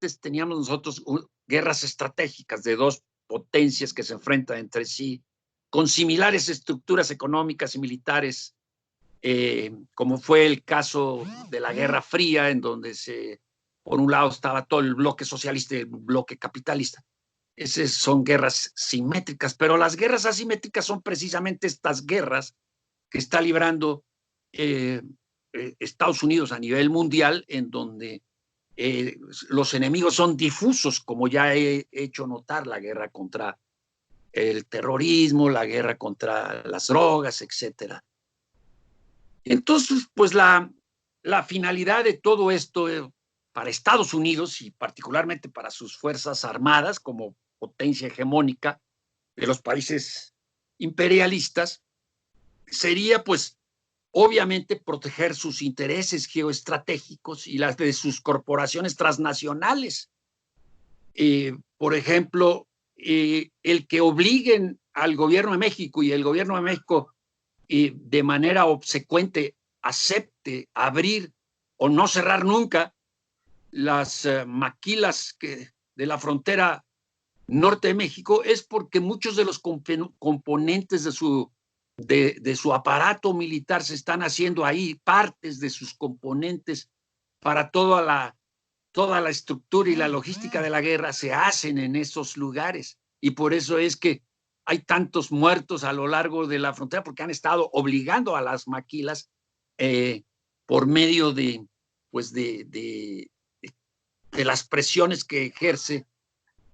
antes teníamos nosotros guerras estratégicas de dos potencias que se enfrentan entre sí, con similares estructuras económicas y militares, como fue el caso de la Guerra Fría, en donde por un lado estaba todo el bloque socialista y el bloque capitalista. Esas son guerras simétricas, pero las guerras asimétricas son precisamente estas guerras que está librando Estados Unidos a nivel mundial, en donde los enemigos son difusos, como ya he hecho notar, la guerra contra el terrorismo, la guerra contra las drogas, etcétera. Entonces, pues la finalidad de todo esto para Estados Unidos y particularmente para sus fuerzas armadas como potencia hegemónica de los países imperialistas sería, pues, obviamente proteger sus intereses geoestratégicos y las de sus corporaciones transnacionales. Por ejemplo, el que obliguen al gobierno de México y el gobierno de México de manera obsecuente acepte abrir o no cerrar nunca las maquilas de la frontera norte de México, es porque muchos de los componentes de su aparato militar se están haciendo ahí, partes de sus componentes para toda la estructura y la logística de la guerra se hacen en esos lugares. Y por eso es que hay tantos muertos a lo largo de la frontera, porque han estado obligando a las maquilas por medio pues de las presiones que ejerce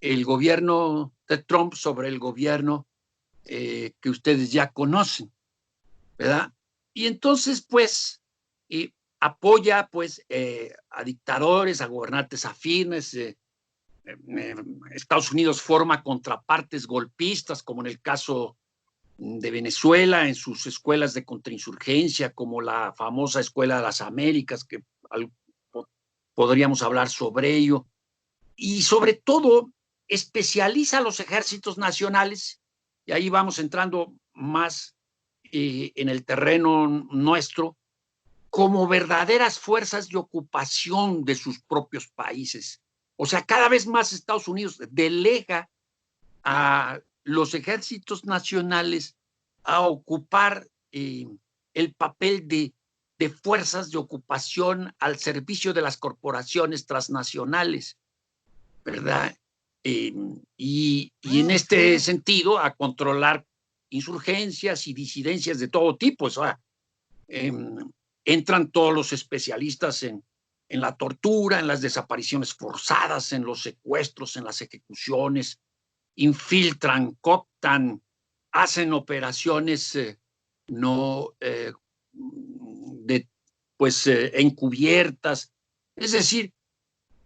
el gobierno de Trump sobre el gobierno que ustedes ya conocen, ¿verdad? Y entonces, pues, apoya, pues, a dictadores, a gobernantes afines. Estados Unidos forma contrapartes golpistas, como en el caso de Venezuela, en sus escuelas de contrainsurgencia, como la famosa Escuela de las Américas, que podríamos hablar sobre ello. Y sobre todo, especializa a los ejércitos nacionales, y ahí vamos entrando más en el terreno nuestro, como verdaderas fuerzas de ocupación de sus propios países. O sea, cada vez más Estados Unidos delega a los ejércitos nacionales a ocupar el papel de fuerzas de ocupación al servicio de las corporaciones transnacionales, ¿verdad? Y en este sentido, a controlar insurgencias y disidencias de todo tipo. O sea, entran todos los especialistas en la tortura, en las desapariciones forzadas, en los secuestros, en las ejecuciones, infiltran, cooptan, hacen operaciones encubiertas. Es decir,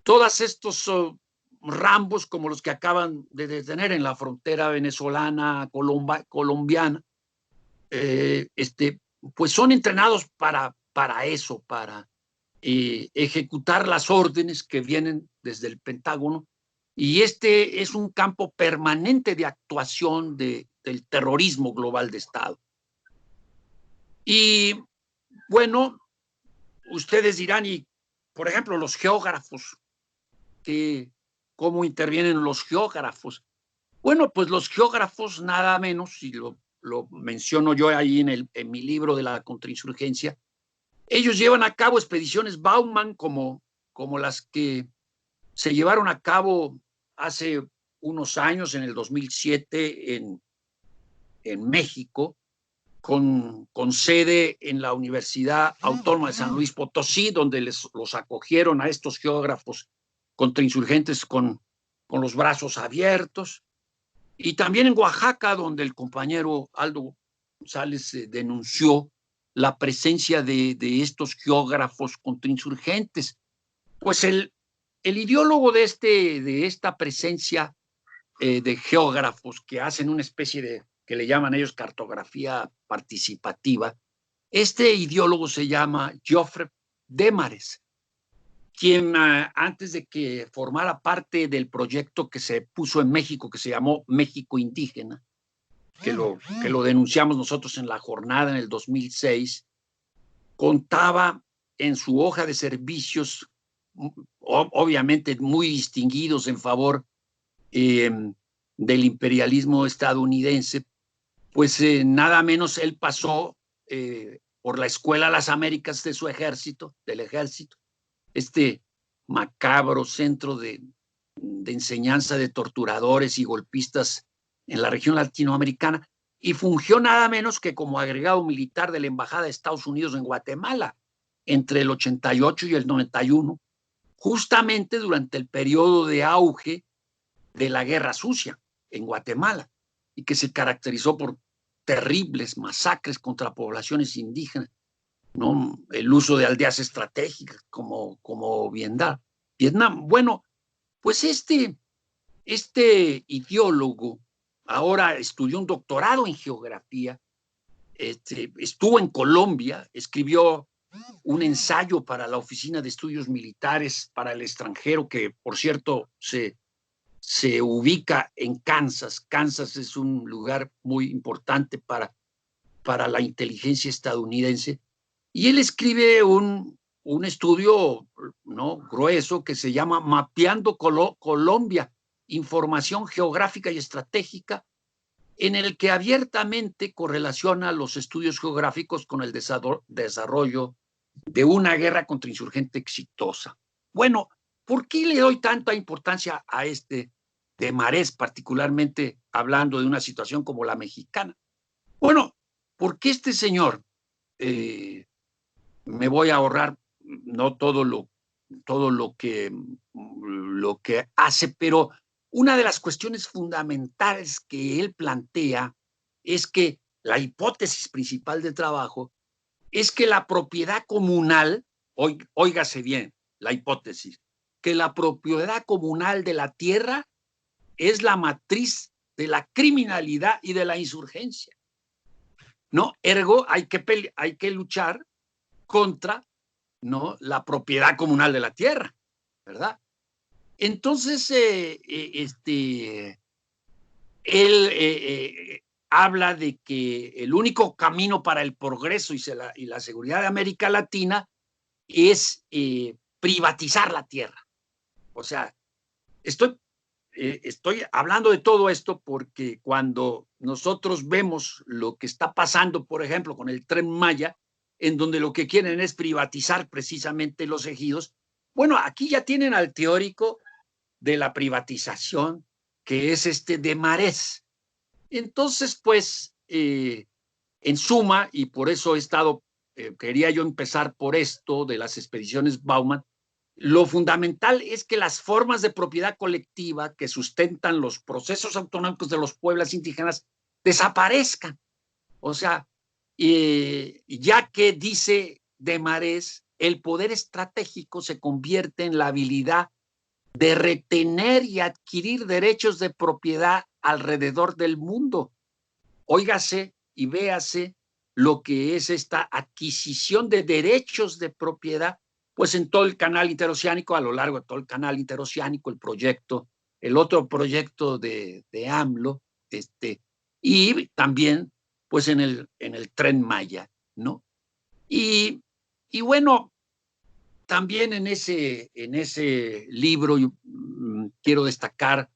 todos estos rambos como los que acaban de detener en la frontera venezolana, colombiana, pues son entrenados para eso, para ejecutar las órdenes que vienen desde el Pentágono. Y este es un campo permanente de actuación del terrorismo global de Estado. Y bueno, ustedes dirán, y por ejemplo, los geógrafos, ¿cómo intervienen los geógrafos? Bueno, pues los geógrafos, nada menos, y lo menciono yo ahí en mi libro de la contrainsurgencia, ellos llevan a cabo expediciones Bauman como las que se llevaron a cabo hace unos años, en el 2007, en México, con sede en la Universidad Autónoma de San Luis Potosí, donde los acogieron a estos geógrafos contrainsurgentes con los brazos abiertos. Y también en Oaxaca, donde el compañero Aldo González denunció la presencia de estos geógrafos contrainsurgentes. Pues el ideólogo de esta presencia de geógrafos que hacen una especie de, que le llaman ellos cartografía participativa, este ideólogo se llama Geoffrey Desmarais, quien antes de que formara parte del proyecto que se puso en México, que se llamó México Indígena, que lo denunciamos nosotros en La Jornada en el 2006, contaba en su hoja de servicios obviamente muy distinguidos en favor del imperialismo estadounidense, pues nada menos él pasó por la Escuela de las Américas de su ejército, del ejército, este macabro centro de enseñanza de torturadores y golpistas en la región latinoamericana, y fungió nada menos que como agregado militar de la Embajada de Estados Unidos en Guatemala entre el 88 y el 91, justamente durante el periodo de auge de la Guerra Sucia en Guatemala, y que se caracterizó por terribles masacres contra poblaciones indígenas, ¿no? El uso de aldeas estratégicas como Vietnam. Bueno, pues este ideólogo ahora estudió un doctorado en geografía, estuvo en Colombia, escribió un ensayo para la Oficina de Estudios Militares para el extranjero, que por cierto se ubica en Kansas. Kansas es un lugar muy importante para la inteligencia estadounidense. Y él escribe un estudio, ¿no?, grueso, que se llama Mapeando Colombia, información geográfica y estratégica, en el que abiertamente correlaciona los estudios geográficos con el desarrollo de una guerra contrainsurgente exitosa. Bueno, ¿por qué le doy tanta importancia a Desmarets, particularmente hablando de una situación como la mexicana? Bueno, porque este señor, me voy a ahorrar no todo lo que hace, pero una de las cuestiones fundamentales que él plantea es que la hipótesis principal de trabajo es que la propiedad comunal, óigase bien la hipótesis, que la propiedad comunal de la tierra es la matriz de la criminalidad y de la insurgencia, ¿no? Ergo, hay que luchar contra, ¿no?, la propiedad comunal de la tierra, ¿verdad? Entonces, él habla de que el único camino para el progreso y la seguridad de América Latina es privatizar la tierra. O sea, estoy hablando de todo esto porque cuando nosotros vemos lo que está pasando, por ejemplo, con el Tren Maya, en donde lo que quieren es privatizar precisamente los ejidos, bueno, aquí ya tienen al teórico de la privatización, que es Desmarets. Entonces, pues, en suma, y por eso quería yo empezar por esto de las expediciones Bauman, lo fundamental es que las formas de propiedad colectiva que sustentan los procesos autonómicos de los pueblos indígenas desaparezcan. O sea, ya que dice Desmarets, el poder estratégico se convierte en la habilidad de retener y adquirir derechos de propiedad alrededor del mundo. Óigase y véase lo que es esta adquisición de derechos de propiedad, pues en todo el canal interoceánico, a lo largo de todo el canal interoceánico, el otro proyecto de AMLO, y también pues en el Tren Maya, ¿no? Y bueno, también en ese libro quiero destacar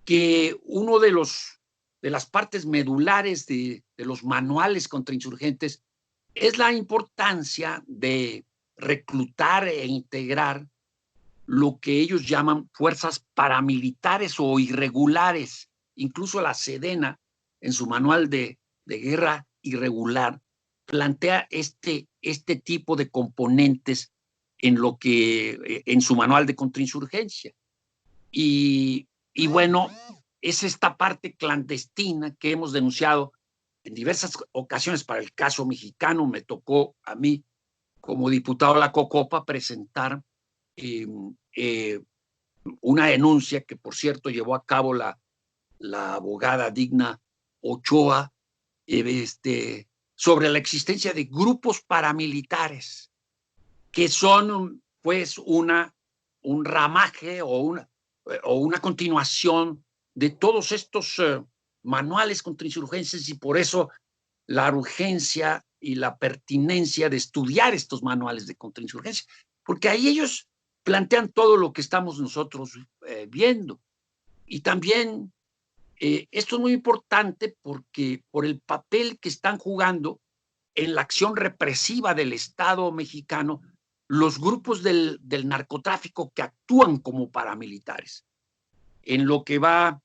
que uno de las partes medulares de los manuales contrainsurgentes es la importancia de reclutar e integrar lo que ellos llaman fuerzas paramilitares o irregulares. Incluso la Sedena, en su manual de guerra irregular, plantea este tipo de componentes en su manual de contrainsurgencia. Y bueno, es esta parte clandestina que hemos denunciado en diversas ocasiones. Para el caso mexicano, me tocó a mí, como diputado de la COCOPA, presentar una denuncia que, por cierto, llevó a cabo la abogada Digna Ochoa, sobre la existencia de grupos paramilitares que son, pues, un ramaje o una continuación de todos estos manuales contrainsurgencias, y por eso la urgencia y la pertinencia de estudiar estos manuales de contrainsurgencia, porque ahí ellos plantean todo lo que estamos nosotros viendo. Y también esto es muy importante porque por el papel que están jugando en la acción represiva del Estado mexicano los grupos del narcotráfico que actúan como paramilitares. En lo que va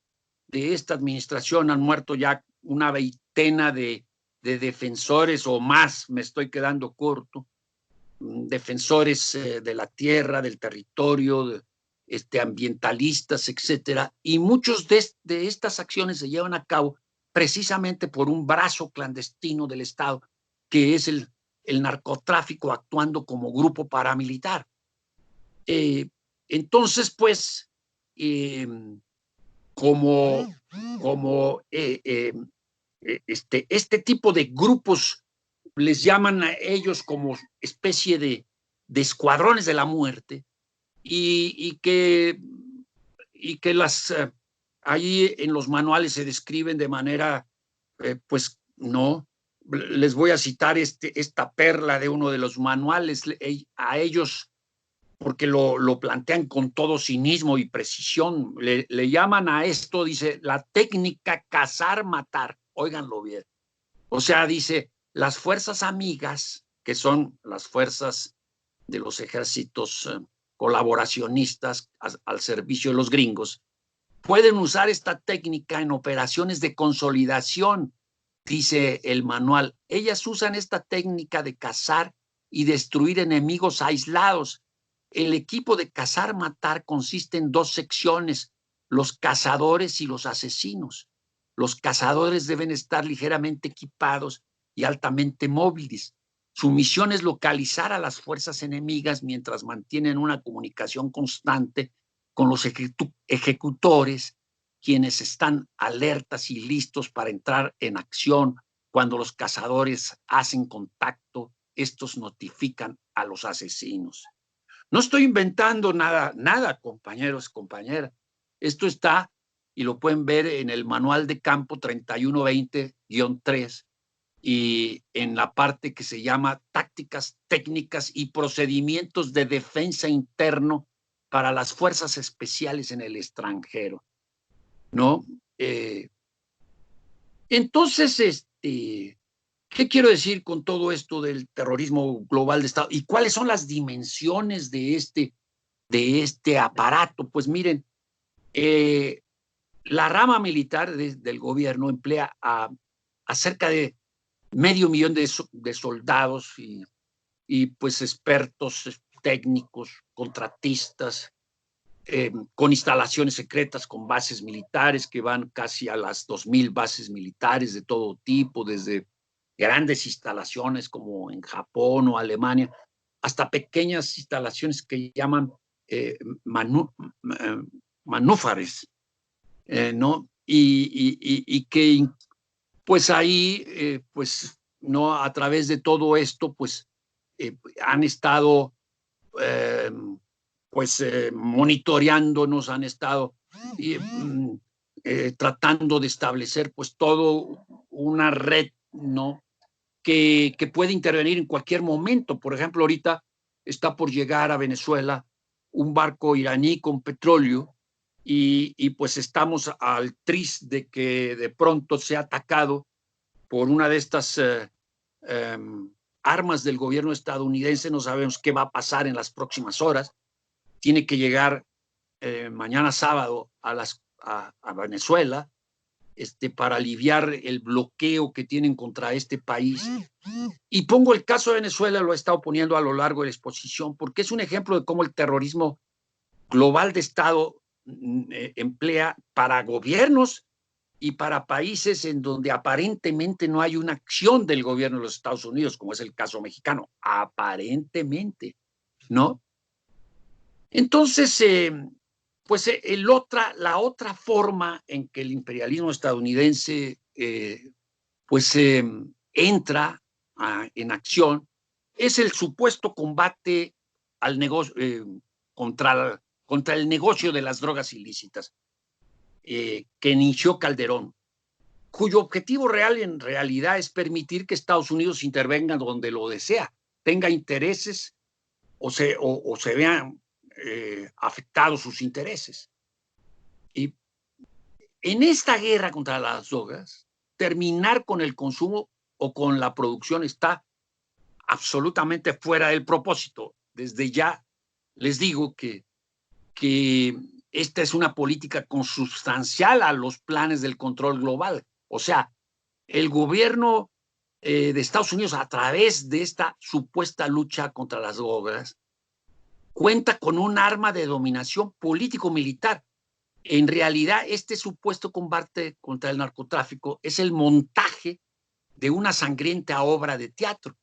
de esta administración han muerto ya una veintena de defensores o más, me estoy quedando corto, defensores de la tierra, del territorio, ambientalistas, etcétera, y muchos de estas acciones se llevan a cabo precisamente por un brazo clandestino del Estado, que es el narcotráfico actuando como grupo paramilitar. Entonces, pues, como este tipo de grupos les llaman a ellos como especie de escuadrones de la muerte y que las ahí en los manuales se describen de manera pues no les voy a citar esta perla de uno de los manuales a ellos porque lo plantean con todo cinismo y precisión. Le llaman a esto, dice, la técnica cazar-matar. Óiganlo bien. O sea, dice, las fuerzas amigas, que son las fuerzas de los ejércitos colaboracionistas al servicio de los gringos, pueden usar esta técnica en operaciones de consolidación, dice el manual. Ellas usan esta técnica de cazar y destruir enemigos aislados. El equipo de cazar-matar consiste en dos secciones, los cazadores y los asesinos. Los cazadores deben estar ligeramente equipados y altamente móviles. Su misión es localizar a las fuerzas enemigas mientras mantienen una comunicación constante con los ejecutores, quienes están alertas y listos para entrar en acción. Cuando los cazadores hacen contacto, estos notifican a los asesinos. No estoy inventando nada, compañeros, compañeras. Esto está, y lo pueden ver en el manual de campo 3120-3 y en la parte que se llama tácticas, técnicas y procedimientos de defensa interno para las fuerzas especiales en el extranjero, ¿no? Entonces, ¿qué quiero decir con todo esto del terrorismo global de Estado? ¿Y cuáles son las dimensiones de este aparato? Pues miren, la rama militar del gobierno emplea a cerca de 500,000 de soldados y pues expertos técnicos, contratistas, con instalaciones secretas, con bases militares que van casi a las 2,000 bases militares de todo tipo, desde grandes instalaciones como en Japón o Alemania, hasta pequeñas instalaciones que llaman manúfares, ¿no? Y que pues ahí, pues, ¿no? A través de todo esto, pues, han estado pues monitoreándonos, han estado tratando de establecer pues todo una red, ¿no? Que puede intervenir en cualquier momento. Por ejemplo, ahorita está por llegar a Venezuela un barco iraní con petróleo y pues estamos al tris de que de pronto sea atacado por una de estas armas del gobierno estadounidense. No sabemos qué va a pasar en las próximas horas. Tiene que llegar mañana sábado a Venezuela para aliviar el bloqueo que tienen contra este país. Y pongo el caso de Venezuela, lo he estado poniendo a lo largo de la exposición, porque es un ejemplo de cómo el terrorismo global de Estado emplea para gobiernos y para países en donde aparentemente no hay una acción del gobierno de los Estados Unidos, como es el caso mexicano, aparentemente, ¿no? Entonces, pues la otra forma en que el imperialismo estadounidense pues entra en acción es el supuesto combate al negocio, contra el negocio de las drogas ilícitas que inició Calderón, cuyo objetivo real en realidad es permitir que Estados Unidos intervenga donde lo desea, tenga intereses o se vean afectado sus intereses. Y en esta guerra contra las drogas, terminar con el consumo o con la producción está absolutamente fuera del propósito. Desde ya les digo que esta es una política consubstancial a los planes del control global. O sea, el gobierno de Estados Unidos, a través de esta supuesta lucha contra las drogas, cuenta con un arma de dominación político-militar. En realidad, este supuesto combate contra el narcotráfico es el montaje de una sangrienta obra de teatro.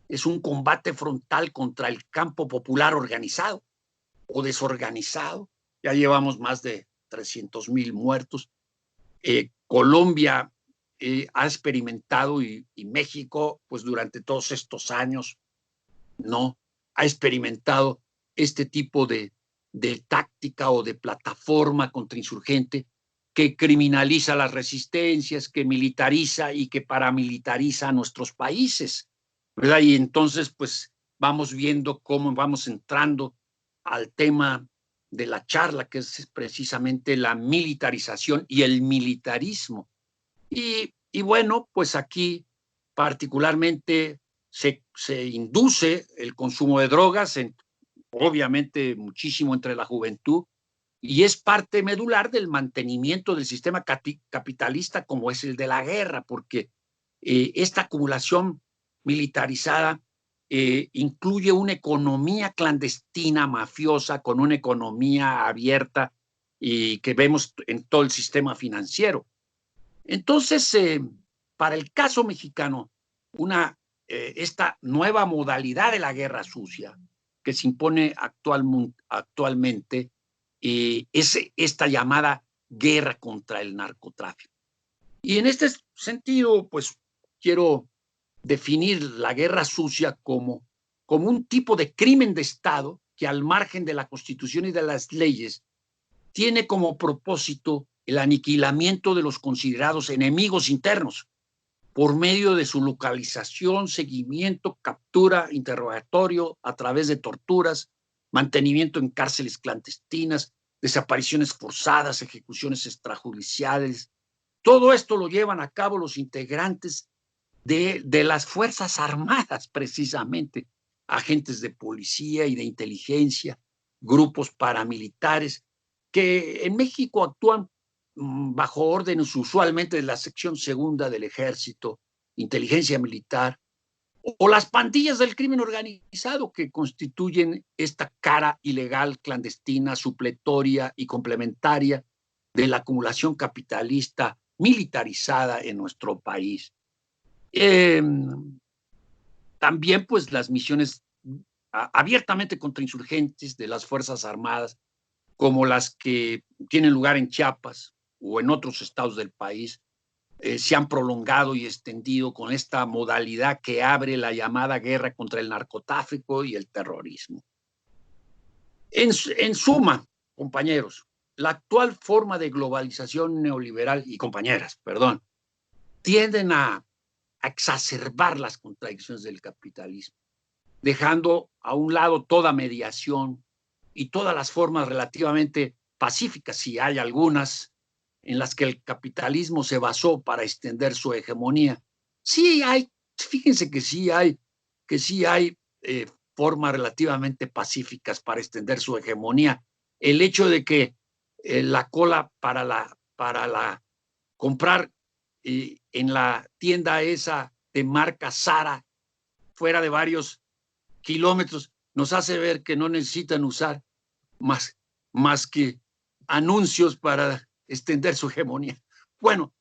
Es un combate frontal contra el campo popular organizado o desorganizado. Ya llevamos más de 300,000 muertos. Colombia ha experimentado y México, pues durante todos estos años, no ha experimentado este tipo de táctica o de plataforma contrainsurgente que criminaliza las resistencias, que militariza y que paramilitariza a nuestros países, ¿verdad? Y entonces, pues, vamos viendo cómo vamos entrando al tema de la charla, que es precisamente la militarización y el militarismo. Y bueno, pues aquí particularmente se induce el consumo de drogas, obviamente muchísimo entre la juventud, y es parte medular del mantenimiento del sistema capitalista como es el de la guerra, porque esta acumulación militarizada incluye una economía clandestina, mafiosa, con una economía abierta y que vemos en todo el sistema financiero. Entonces, para el caso mexicano, esta nueva modalidad de la guerra sucia que se impone actualmente es esta llamada guerra contra el narcotráfico. Y en este sentido, pues quiero definir la guerra sucia como un tipo de crimen de Estado que, al margen de la Constitución y de las leyes, tiene como propósito el aniquilamiento de los considerados enemigos internos por medio de su localización, seguimiento, captura, interrogatorio a través de torturas, mantenimiento en cárceles clandestinas, desapariciones forzadas, ejecuciones extrajudiciales. Todo esto lo llevan a cabo los integrantes de las Fuerzas Armadas, precisamente, agentes de policía y de inteligencia, grupos paramilitares, que en México actúan bajo órdenes usualmente de la sección segunda del Ejército, inteligencia militar, o las pandillas del crimen organizado que constituyen esta cara ilegal, clandestina, supletoria y complementaria de la acumulación capitalista militarizada en nuestro país. También, pues, las misiones abiertamente contrainsurgentes de las Fuerzas Armadas, como las que tienen lugar en Chiapas o en otros estados del país, se han prolongado y extendido con esta modalidad que abre la llamada guerra contra el narcotráfico y el terrorismo. En suma, compañeros, la actual forma de globalización neoliberal, y compañeras, perdón, tienden a exacerbar las contradicciones del capitalismo, dejando a un lado toda mediación y todas las formas relativamente pacíficas, si hay algunas, en las que el capitalismo se basó para extender su hegemonía. Sí hay, fíjense que sí hay formas relativamente pacíficas para extender su hegemonía. El hecho de que la cola para comprar en la tienda esa de marca Zara fuera de varios kilómetros nos hace ver que no necesitan usar más que anuncios para extender su hegemonía. Bueno,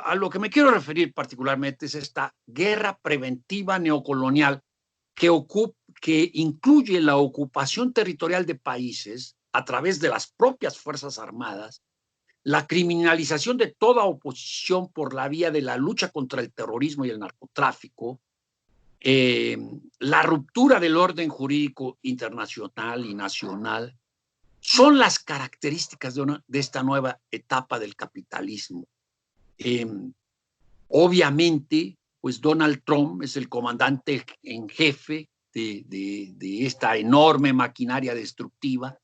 a lo que me quiero referir particularmente es esta guerra preventiva neocolonial que incluye la ocupación territorial de países a través de las propias Fuerzas Armadas, la criminalización de toda oposición por la vía de la lucha contra el terrorismo y el narcotráfico, la ruptura del orden jurídico internacional y nacional, son las características de esta nueva etapa del capitalismo. Obviamente, pues Donald Trump es el comandante en jefe de esta enorme maquinaria destructiva,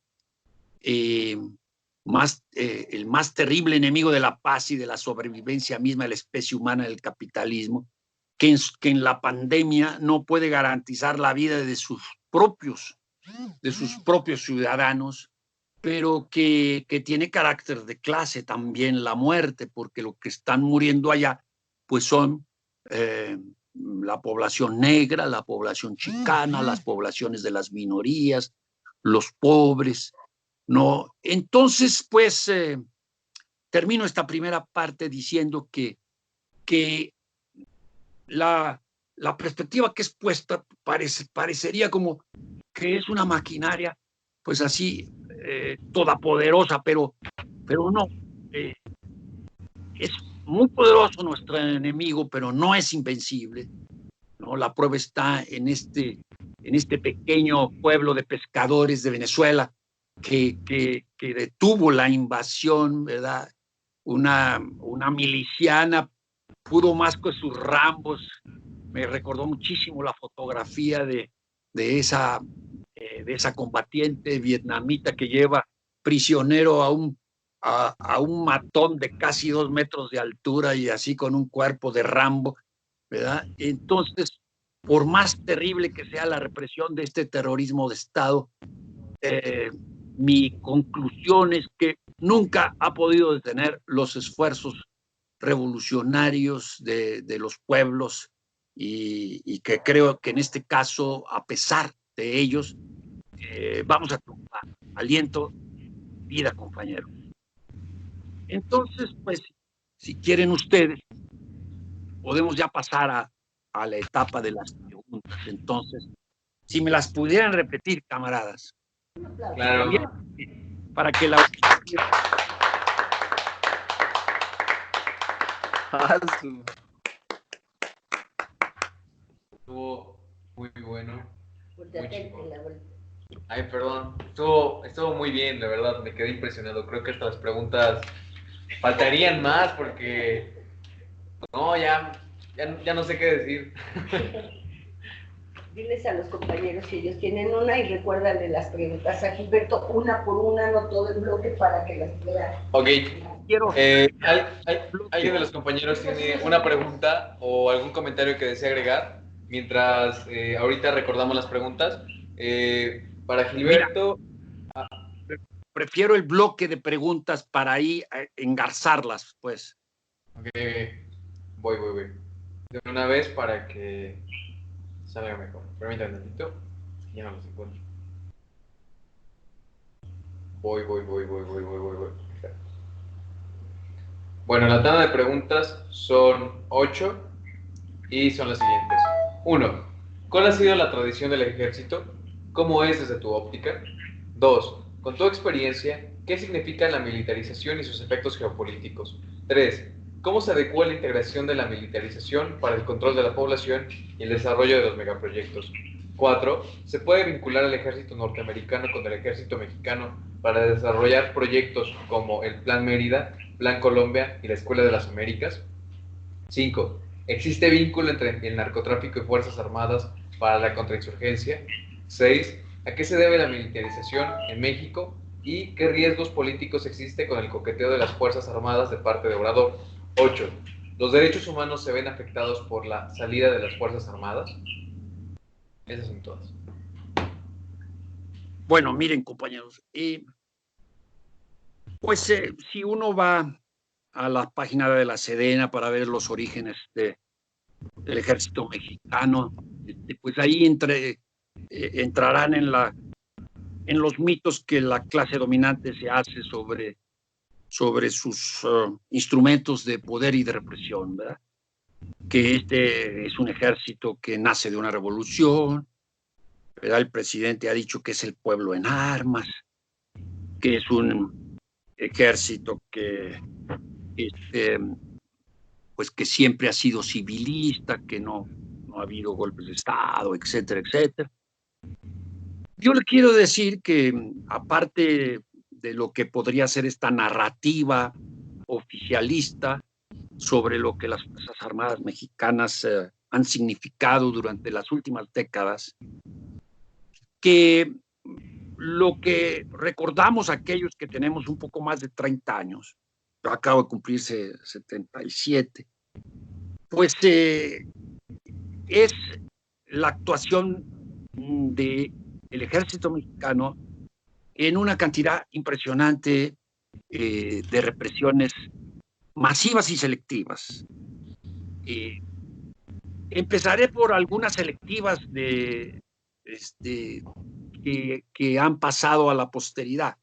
el más terrible enemigo de la paz y de la sobrevivencia misma de la especie humana, el capitalismo, que en la pandemia no puede garantizar la vida de sus propios ciudadanos, pero que tiene carácter de clase también la muerte, porque lo que están muriendo allá pues son la población negra, la población chicana, las poblaciones de las minorías, los pobres, ¿no? Entonces, pues, termino esta primera parte diciendo que la perspectiva que es puesta parecería como que es una maquinaria, pues así, todopoderosa, pero no. Es muy poderoso nuestro enemigo, pero no es invencible, ¿no? La prueba está en este pequeño pueblo de pescadores de Venezuela que detuvo la invasión, ¿verdad? Una miliciana pudo más con sus rambos. Me recordó muchísimo la fotografía de esa combatiente vietnamita que lleva prisionero a un matón de casi 2 metros de altura y así con un cuerpo de Rambo, ¿verdad? Entonces, por más terrible que sea la represión de este terrorismo de Estado, mi conclusión es que nunca ha podido detener los esfuerzos revolucionarios de los pueblos y que creo que en este caso, a pesar de ellos, vamos a triunfar. Aliento, vida, compañeros. Entonces, pues, si quieren ustedes, podemos ya pasar a la etapa de las preguntas. Entonces, si me las pudieran repetir, camaradas. Claro. También, para que la... Estuvo muy bueno. Muy Ay, perdón. Estuvo muy bien, de verdad. Me quedé impresionado. Creo que estas preguntas faltarían más porque... No, ya no sé qué decir. Diles a los compañeros si ellos tienen una y recuérdale las preguntas a Gilberto una por una, no todo el bloque, para que las pueda. Ok. ¿Alguien de los compañeros tiene una pregunta o algún comentario que desee agregar? Mientras ahorita recordamos las preguntas. Para Gilberto... Prefiero el bloque de preguntas para ahí engarzarlas, pues. Ok. Voy. De una vez para que salga mejor. Permítanme un momentito. Ya no los encuentro. Voy. Bueno, la tanda de preguntas son 8 y son las siguientes. 1. ¿Cuál ha sido la tradición del ejército? ¿Cómo es desde tu óptica? 2. Con tu experiencia, ¿qué significa la militarización y sus efectos geopolíticos? 3. ¿Cómo se adecua la integración de la militarización para el control de la población y el desarrollo de los megaproyectos? 4. ¿Se puede vincular al ejército norteamericano con el ejército mexicano para desarrollar proyectos como el Plan Mérida, Plan Colombia y la Escuela de las Américas? 5. ¿Existe vínculo entre el narcotráfico y Fuerzas Armadas para la contrainsurgencia? 6. ¿A qué se debe la militarización en México? ¿Y qué riesgos políticos existe con el coqueteo de las Fuerzas Armadas de parte de Obrador? 8. ¿Los derechos humanos se ven afectados por la salida de las Fuerzas Armadas? Esas son todas. Bueno, miren, compañeros, pues si uno va a la página de la Sedena para ver los orígenes del ejército mexicano, pues ahí entrarán en los mitos que la clase dominante se hace sobre sus instrumentos de poder y de represión, ¿verdad? Que este es un ejército que nace de una revolución, ¿verdad? El presidente ha dicho que es el pueblo en armas, que es un ejército pues que siempre ha sido civilista, que no ha habido golpes de Estado, etcétera, etcétera. Yo le quiero decir que, aparte de lo que podría ser esta narrativa oficialista sobre lo que las Fuerzas Armadas mexicanas han significado durante las últimas décadas, que lo que recordamos aquellos que tenemos un poco más de 30 años, yo acabo de cumplirse 77, pues es la actuación del ejército mexicano en una cantidad impresionante de represiones masivas y selectivas. Empezaré por algunas selectivas que han pasado a la posteridad.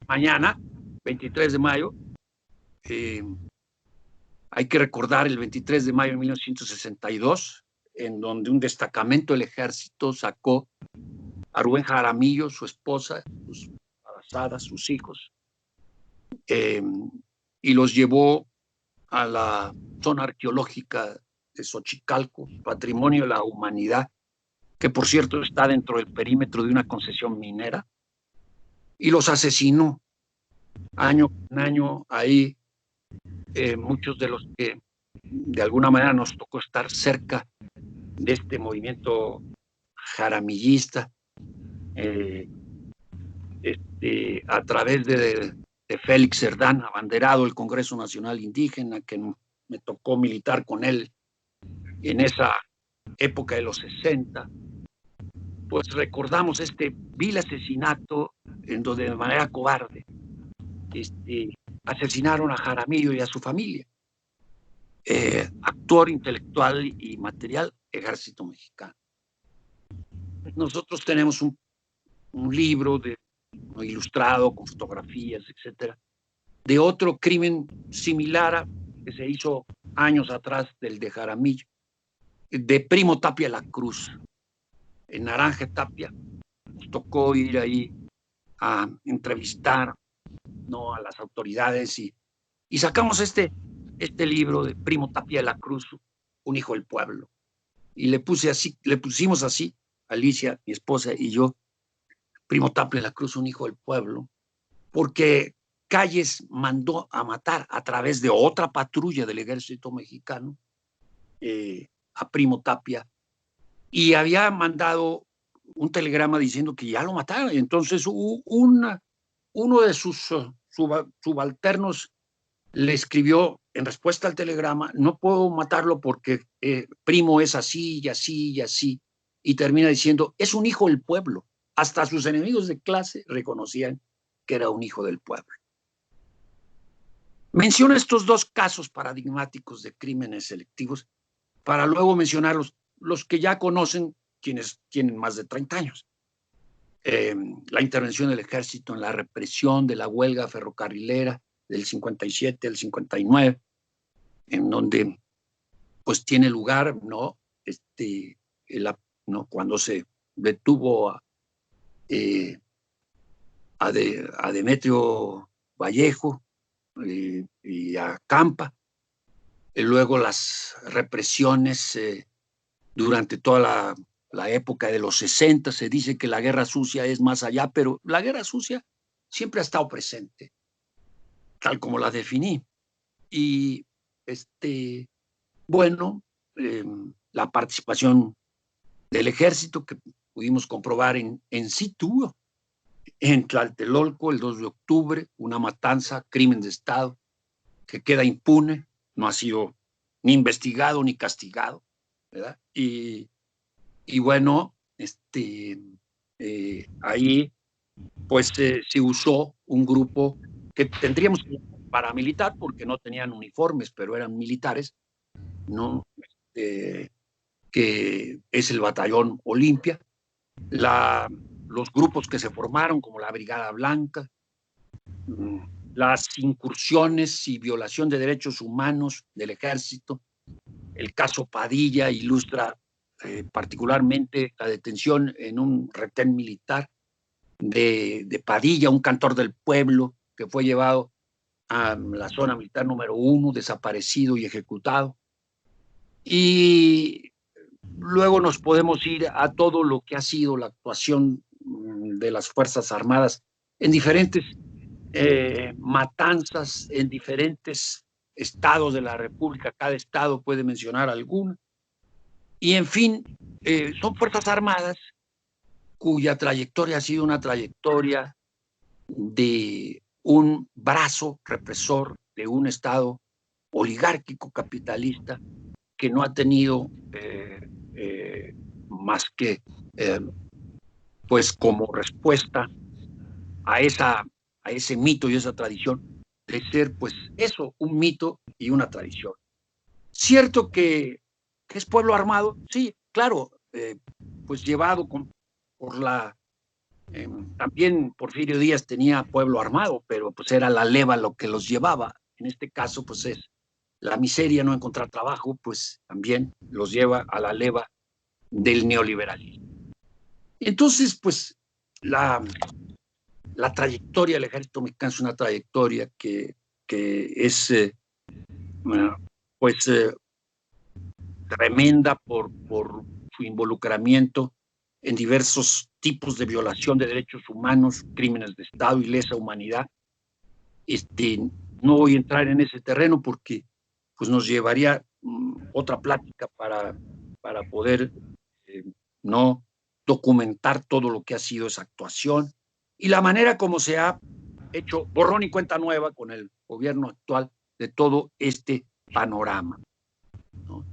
Mañana, 23 de mayo, hay que recordar el 23 de mayo de 1962, en donde un destacamento del ejército sacó a Rubén Jaramillo, su esposa, sus embarazadas, sus hijos, y los llevó a la zona arqueológica de Xochicalco, patrimonio de la humanidad, que por cierto está dentro del perímetro de una concesión minera, y los asesinó año con año ahí. Muchos de los que de alguna manera nos tocó estar cerca de este movimiento jaramillista, a través de Félix Cerdán, abanderado del Congreso Nacional Indígena, que me tocó militar con él en esa época de los 60, pues recordamos este vil asesinato en donde de manera cobarde asesinaron a Jaramillo y a su familia. Actor intelectual y material, Ejército Mexicano. Nosotros tenemos un libro ilustrado con fotografías, etcétera, de otro crimen similar que se hizo años atrás del de Jaramillo, de Primo Tapia La Cruz, en Naranja Tapia. Nos tocó ir ahí a entrevistar, ¿no?, a las autoridades y sacamos este libro de Primo Tapia de la Cruz, un hijo del pueblo, y le pusimos así, Alicia, mi esposa y yo, Primo Tapia de la Cruz, un hijo del pueblo, porque Calles mandó a matar a través de otra patrulla del ejército mexicano a Primo Tapia, y había mandado un telegrama diciendo que ya lo mataron. Entonces uno de sus subalternos le escribió en respuesta al telegrama: no puedo matarlo porque Primo es así y así y así, y termina diciendo: es un hijo del pueblo. Hasta sus enemigos de clase reconocían que era un hijo del pueblo. Menciono estos dos casos paradigmáticos de crímenes selectivos para luego mencionar los que ya conocen quienes tienen más de 30 años. La intervención del ejército en la represión de la huelga ferrocarrilera del 57 al 59, en donde pues tiene lugar, ¿no?, cuando se detuvo a Demetrio Vallejo y a Campa, luego las represiones durante toda la época de los 60. Se dice que la guerra sucia es más allá, pero la guerra sucia siempre ha estado presente, tal como la definí. Y la participación del ejército, que pudimos comprobar en situ, en Tlatelolco, el 2 de octubre, una matanza, crimen de Estado, que queda impune, no ha sido ni investigado ni castigado, ¿verdad? Y bueno, ahí pues se usó un grupo que tendríamos que paramilitar, porque no tenían uniformes, pero eran militares, ¿no? Que es el Batallón Olimpia, los grupos que se formaron, como la Brigada Blanca, las incursiones y violación de derechos humanos del ejército. El caso Padilla ilustra particularmente la detención en un retén militar de Padilla, un cantor del pueblo que fue llevado a la zona militar número 1, desaparecido y ejecutado. Y luego nos podemos ir a todo lo que ha sido la actuación de las Fuerzas Armadas en diferentes matanzas, en diferentes estados de la República, cada estado puede mencionar alguna. Y en fin, son Fuerzas Armadas cuya trayectoria ha sido una trayectoria de un brazo represor de un estado oligárquico capitalista que no ha tenido más que pues como respuesta a ese mito y esa tradición de ser pues eso, un mito y una tradición. Cierto que es pueblo armado, sí, claro, pues llevado por la también Porfirio Díaz tenía pueblo armado, pero pues era la leva lo que los llevaba. En este caso, pues es la miseria, no encontrar trabajo, pues también los lleva a la leva del neoliberalismo. Entonces, pues la trayectoria del ejército mexicano es una trayectoria que es pues tremenda por su involucramiento en diversos tipos de violación de derechos humanos, crímenes de Estado y lesa humanidad. No voy a entrar en ese terreno porque pues, nos llevaría otra plática para poder no documentar todo lo que ha sido esa actuación y la manera como se ha hecho borrón y cuenta nueva con el gobierno actual de todo este panorama, ¿no?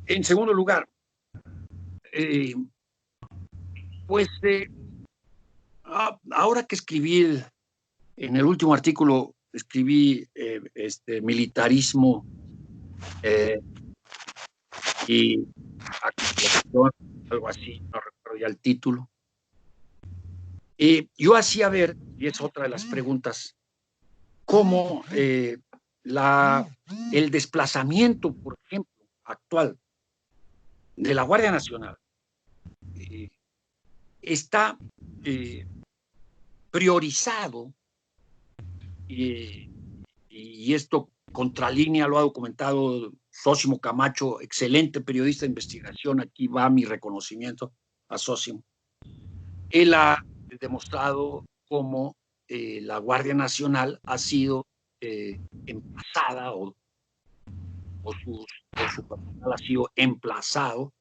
En segundo lugar, pues ahora que escribí en el último artículo, escribí militarismo y actuación, algo así, no recuerdo ya el título. Yo hacía ver, y es otra de las preguntas, cómo el desplazamiento, por ejemplo, actual de la Guardia Nacional está priorizado, y esto contralínea lo ha documentado Sósimo Camacho, excelente periodista de investigación, aquí va mi reconocimiento a Sósimo. Él ha demostrado cómo la Guardia Nacional ha sido emplazada o su personal ha sido emplazado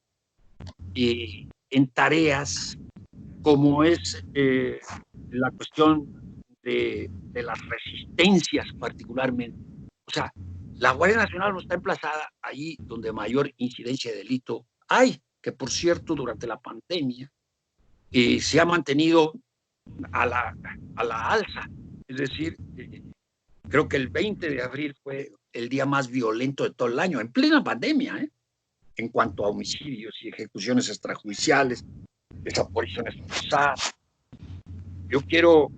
en tareas como es la cuestión de las resistencias particularmente. O sea, la Guardia Nacional no está emplazada ahí donde mayor incidencia de delito hay, que por cierto durante la pandemia se ha mantenido a la alza. Es decir, creo que el 20 de abril fue el día más violento de todo el año, en plena pandemia, en cuanto a homicidios y ejecuciones extrajudiciales, desapariciones forzadas. Yo quiero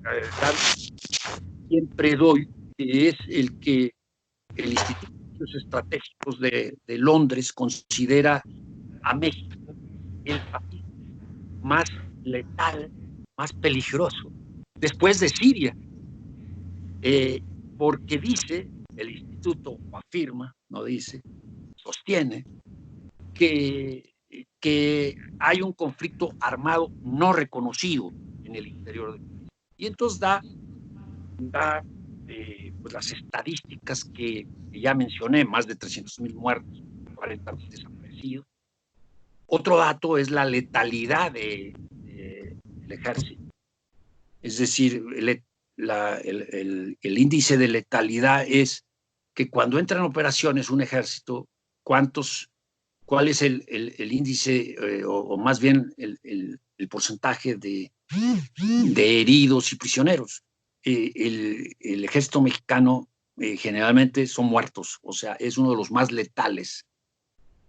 dar, siempre doy, que es el que el Instituto de Estudios Estratégicos de Londres considera a México el país más letal, más peligroso, después de Siria, porque dice, el instituto afirma, no dice, sostiene, que hay un conflicto armado no reconocido en el interior del país. Y entonces da pues las estadísticas que ya mencioné, más de 300,000 muertos, 40,000 desaparecidos. Otro dato es la letalidad del ejército. Es decir, el índice de letalidad es que cuando entra en operaciones un ejército, ¿cuál es el índice o más bien el porcentaje de heridos y prisioneros? El ejército mexicano generalmente son muertos, o sea, es uno de los más letales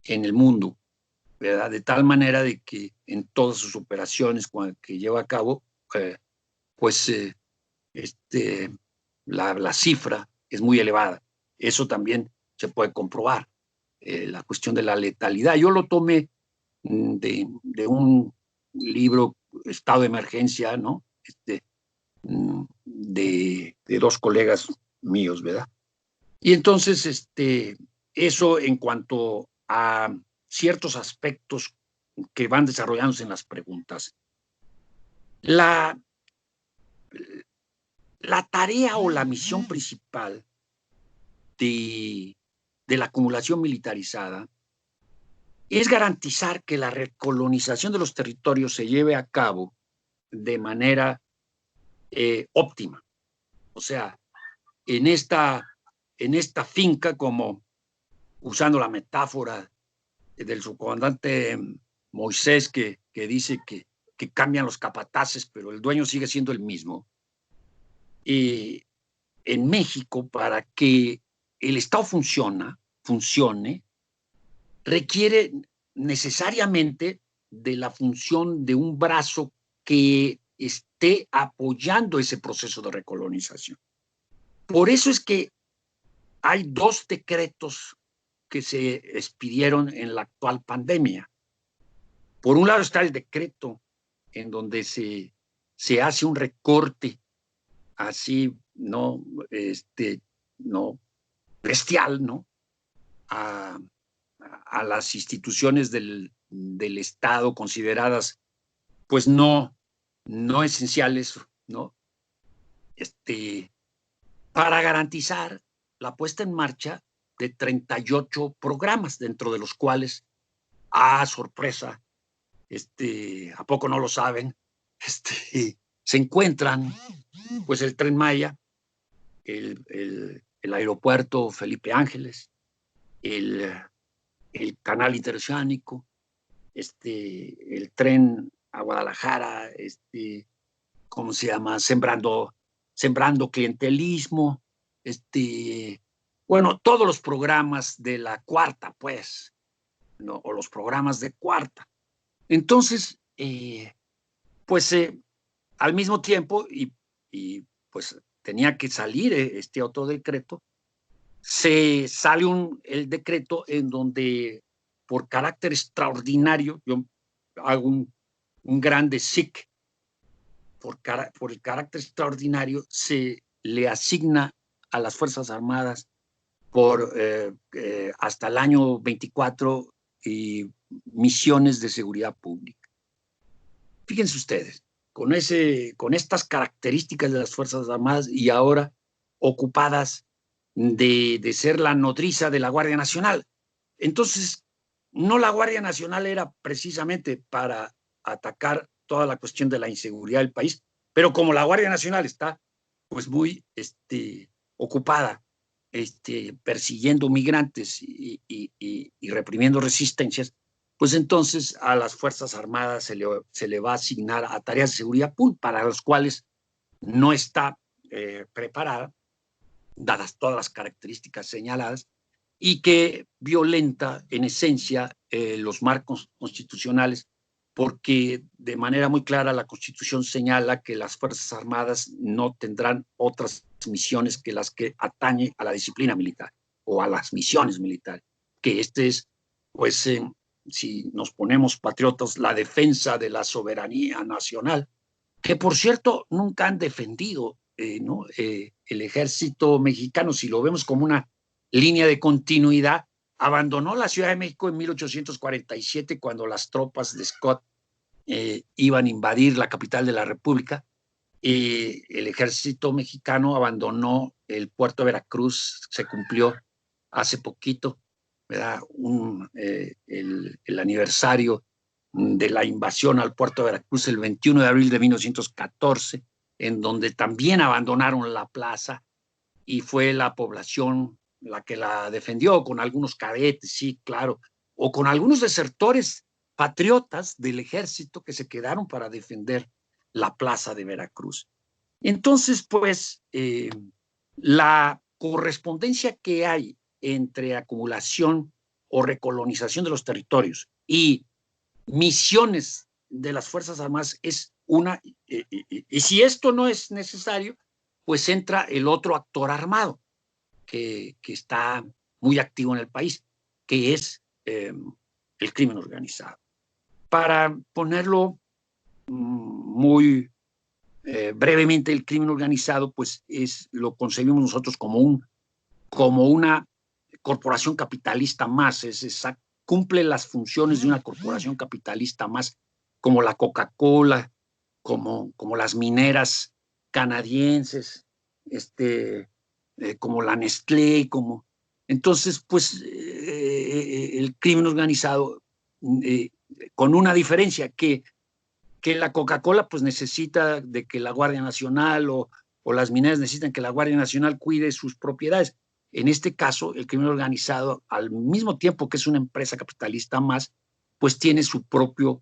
en el mundo, ¿verdad? De tal manera de que en todas sus operaciones que lleva a cabo, pues la cifra es muy elevada. Eso también se puede comprobar, la cuestión de la letalidad. Yo lo tomé de un libro, Estado de Emergencia, ¿no? De dos colegas míos, ¿verdad? Y entonces, eso en cuanto a ciertos aspectos que van desarrollándose en las preguntas. La la tarea o la misión principal de la acumulación militarizada es garantizar que la recolonización de los territorios se lleve a cabo de manera óptima. O sea, en esta finca, como usando la metáfora del subcomandante Moisés, que dice que cambian los capataces, pero el dueño sigue siendo el mismo. En México, para que el Estado funcione, requiere necesariamente de la función de un brazo que esté apoyando ese proceso de recolonización. Por eso es que hay 2 decretos que se expidieron en la actual pandemia. Por un lado está el decreto en donde se hace un recorte así, no bestial, ¿no? A las instituciones del Estado consideradas, pues no esenciales, ¿no? Para garantizar la puesta en marcha de 38 programas, dentro de los cuales, sorpresa, ¿a poco no lo saben? Se encuentran, pues, el Tren Maya, el aeropuerto Felipe Ángeles, el canal interoceánico, el tren a Guadalajara, ¿cómo se llama? Sembrando clientelismo, bueno, todos los programas de la cuarta, pues, ¿no? O los programas de cuarta. Entonces, pues, al mismo tiempo, y pues tenía que salir este otro decreto, se sale el decreto en donde, por carácter extraordinario, yo hago un grande SIC, por el carácter extraordinario, se le asigna a las Fuerzas Armadas hasta el año 24 misiones de seguridad pública. Fíjense ustedes, con estas características de las Fuerzas Armadas, y ahora ocupadas de ser la nodriza de la Guardia Nacional. Entonces, no, la Guardia Nacional era precisamente para atacar toda la cuestión de la inseguridad del país, pero como la Guardia Nacional está, pues, muy ocupada persiguiendo migrantes y reprimiendo resistencias, pues entonces a las Fuerzas Armadas se le va a asignar a tareas de seguridad pública para las cuales no está preparada, dadas todas las características señaladas, y que violenta en esencia los marcos constitucionales, porque de manera muy clara la Constitución señala que las Fuerzas Armadas no tendrán otras misiones que las que atañen a la disciplina militar o a las misiones militares, que es, pues, si nos ponemos patriotas, la defensa de la soberanía nacional, que por cierto nunca han defendido, ¿no? El ejército mexicano, si lo vemos como una línea de continuidad, abandonó la Ciudad de México en 1847, cuando las tropas de Scott iban a invadir la capital de la República. El ejército mexicano abandonó el puerto de Veracruz, se cumplió hace poquito, ¿verdad? El aniversario de la invasión al puerto de Veracruz, el 21 de abril de 1914, en donde también abandonaron la plaza, y fue la población la que la defendió, con algunos cadetes, sí, claro, o con algunos desertores patriotas del ejército que se quedaron para defender la plaza de Veracruz. Entonces, pues, la correspondencia que hay entre acumulación o recolonización de los territorios y misiones de las Fuerzas Armadas es una, y si esto no es necesario, pues entra el otro actor armado que está muy activo en el país, que es el crimen organizado. Para ponerlo muy brevemente, el crimen organizado, pues, lo concebimos nosotros como una corporación capitalista más, cumple las funciones de una corporación capitalista más, como la Coca-Cola, como las mineras canadienses, como la Nestlé, como... Entonces, pues, el crimen organizado, con una diferencia, que la Coca-Cola pues necesita de que la Guardia Nacional o las mineras necesitan que la Guardia Nacional cuide sus propiedades. En este caso, el crimen organizado, al mismo tiempo que es una empresa capitalista más, pues tiene sus propios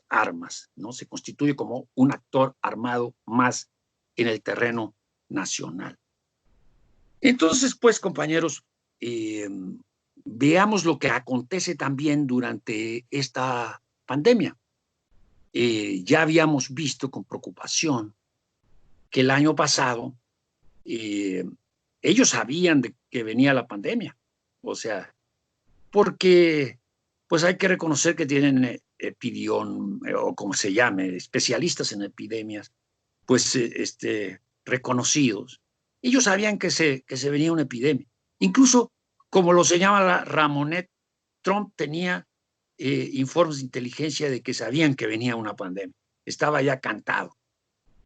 armas, ¿no? Se constituye como un actor armado más en el terreno nacional. Entonces, pues, compañeros, veamos lo que acontece también durante esta pandemia. Ya habíamos visto con preocupación que el año pasado ellos sabían de que venía la pandemia, o sea, porque pues hay que reconocer que tienen o como se llame, especialistas en epidemias, pues reconocidos. Ellos sabían que se venía una epidemia. Incluso, como lo señala Ramonet, Trump tenía informes de inteligencia de que sabían que venía una pandemia. Estaba ya cantado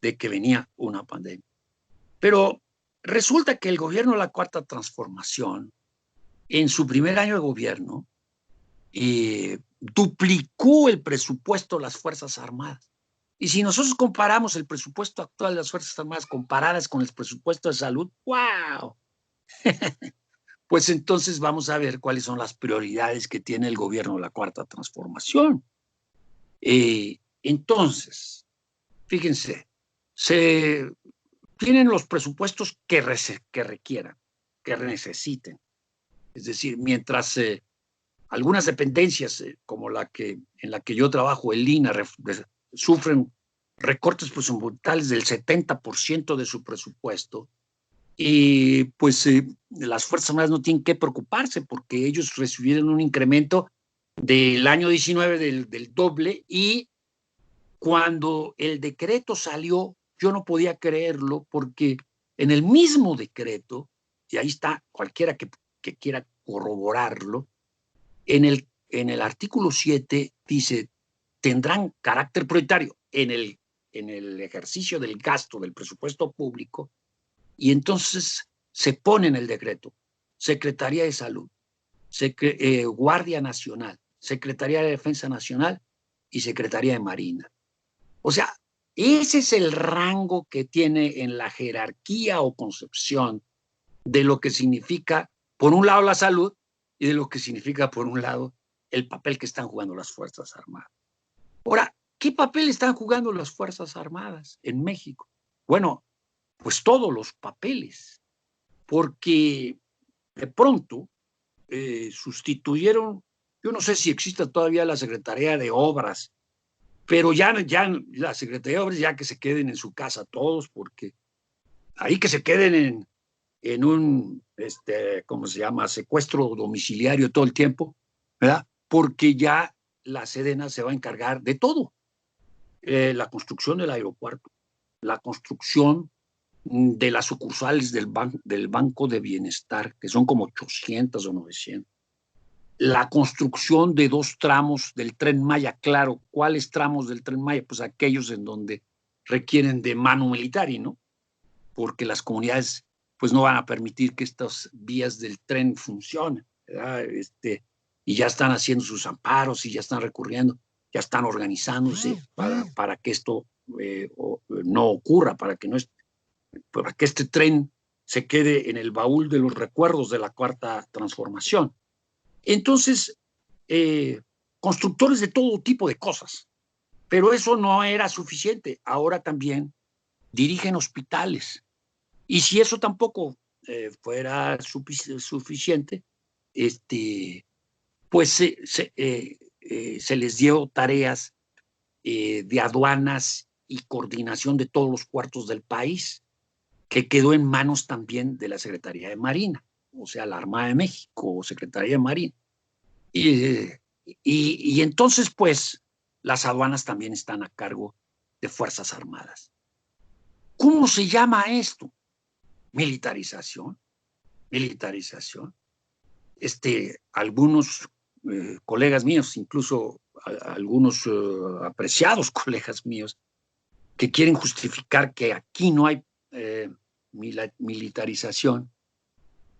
de que venía una pandemia. Pero resulta que el gobierno de la Cuarta Transformación, en su primer año de gobierno, duplicó el presupuesto de las Fuerzas Armadas. Y si nosotros comparamos el presupuesto actual de las Fuerzas Armadas comparadas con el presupuesto de salud, ¡wow! Pues entonces vamos a ver cuáles son las prioridades que tiene el gobierno de la Cuarta Transformación. Entonces, fíjense, se tienen los presupuestos que requieran, que necesiten. Es decir, mientras algunas dependencias, como en la que yo trabajo, el INA, sufren recortes presupuestales del 70% de su presupuesto, y pues las Fuerzas Armadas no tienen que preocuparse porque ellos recibieron un incremento del año 19 del doble, y cuando el decreto salió yo no podía creerlo porque en el mismo decreto, y ahí está cualquiera que quiera corroborarlo, en el artículo 7 dice, tendrán carácter prioritario en el ejercicio del gasto del presupuesto público. Y entonces se pone en el decreto Secretaría de Salud, Guardia Nacional, Secretaría de Defensa Nacional y Secretaría de Marina. O sea, ese es el rango que tiene en la jerarquía o concepción de lo que significa, por un lado, la salud, y de lo que significa, por un lado, el papel que están jugando las Fuerzas Armadas. Ahora, ¿qué papel están jugando las Fuerzas Armadas en México? Bueno, pues todos los papeles, porque de pronto sustituyeron, yo no sé si existe todavía la Secretaría de Obras, pero ya la Secretaría de Obras ya que se queden en su casa todos, porque ahí que se queden en un, ¿cómo se llama?, secuestro domiciliario todo el tiempo, ¿verdad? Porque ya la Sedena se va a encargar de todo. La construcción del aeropuerto, la construcción de las sucursales del Banco de Bienestar, que son como 800 o 900. La construcción de 2 tramos del Tren Maya, claro. ¿Cuáles tramos del Tren Maya? Pues aquellos en donde requieren de mano militar, ¿no? Porque las comunidades pues no van a permitir que estas vías del tren funcionen, ¿verdad? Y ya están haciendo sus amparos y ya están recurriendo, ya están organizándose para que esto no ocurra, para que este tren se quede en el baúl de los recuerdos de la Cuarta Transformación. Entonces, constructores de todo tipo de cosas, pero eso no era suficiente. Ahora también dirigen hospitales. Y si eso tampoco fuera suficiente, pues se les dio tareas de aduanas y coordinación de todos los puertos del país, que quedó en manos también de la Secretaría de Marina, o sea, la Armada de México o Secretaría de Marina. Y entonces, pues, las aduanas también están a cargo de Fuerzas Armadas. ¿Cómo se llama esto? Militarización. Algunos colegas míos, incluso algunos apreciados colegas míos, que quieren justificar que aquí no hay militarización,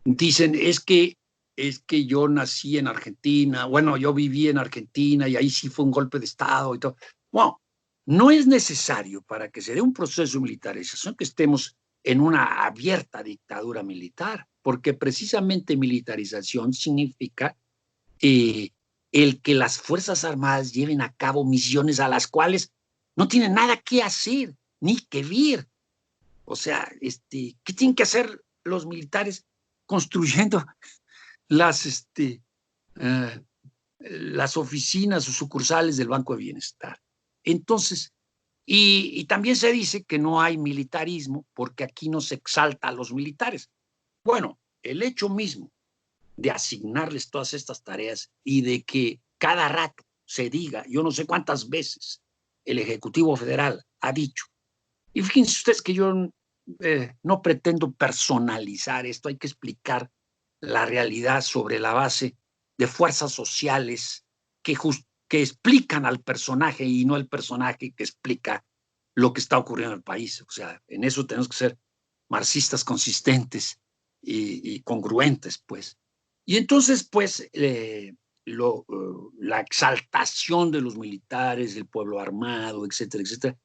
dicen es que yo nací en Argentina, bueno, yo viví en Argentina y ahí sí fue un golpe de Estado y todo. Bueno, no es necesario para que se dé un proceso de militarización que estemos en una abierta dictadura militar, porque precisamente militarización significa el que las Fuerzas Armadas lleven a cabo misiones a las cuales no tienen nada que hacer ni que ver. O sea, ¿qué tienen que hacer los militares construyendo las oficinas o sucursales del Banco de Bienestar? Entonces, y también se dice que no hay militarismo porque aquí no se exalta a los militares. Bueno, el hecho mismo de asignarles todas estas tareas y de que cada rato se diga, yo no sé cuántas veces el Ejecutivo Federal ha dicho, y fíjense ustedes que yo no pretendo personalizar esto, hay que explicar la realidad sobre la base de fuerzas sociales que explican al personaje y no el personaje que explica lo que está ocurriendo en el país. O sea, en eso tenemos que ser marxistas consistentes y congruentes, pues. Y entonces, pues, la exaltación de los militares, del pueblo armado, etcétera, etcétera.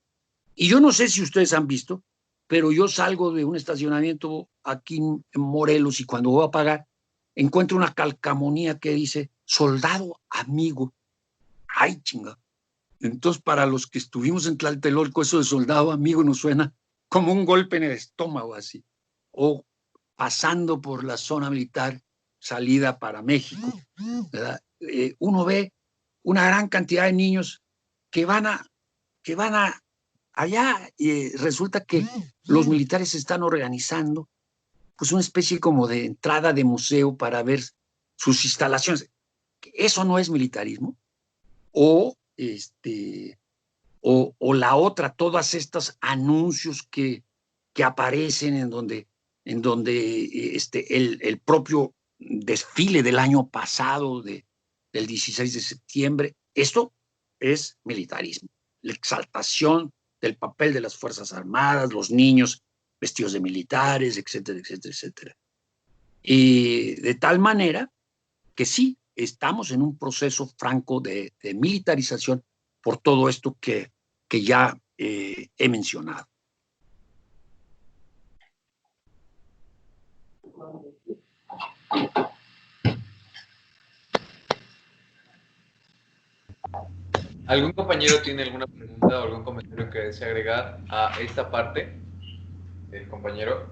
Y yo no sé si ustedes han visto, pero yo salgo de un estacionamiento aquí en Morelos y cuando voy a pagar, encuentro una calcamonía que dice soldado amigo. ¡Ay, chinga! Entonces, para los que estuvimos en Tlatelolco, eso de soldado amigo nos suena como un golpe en el estómago, así. O pasando por la zona militar, salida para México, ¿verdad? Uno ve una gran cantidad de niños que van allá, y resulta que los militares están organizando pues una especie como de entrada de museo para ver sus instalaciones. ¿Eso no es militarismo? O la otra, todas estos anuncios que aparecen en donde el propio desfile del año pasado, del 16 de septiembre, esto es militarismo, la exaltación del papel de las Fuerzas Armadas, los niños vestidos de militares, etcétera, etcétera, etcétera. Y de tal manera que sí, estamos en un proceso franco de militarización por todo esto que ya he mencionado. ¿Algún compañero tiene alguna pregunta o algún comentario que desea agregar a esta parte del compañero?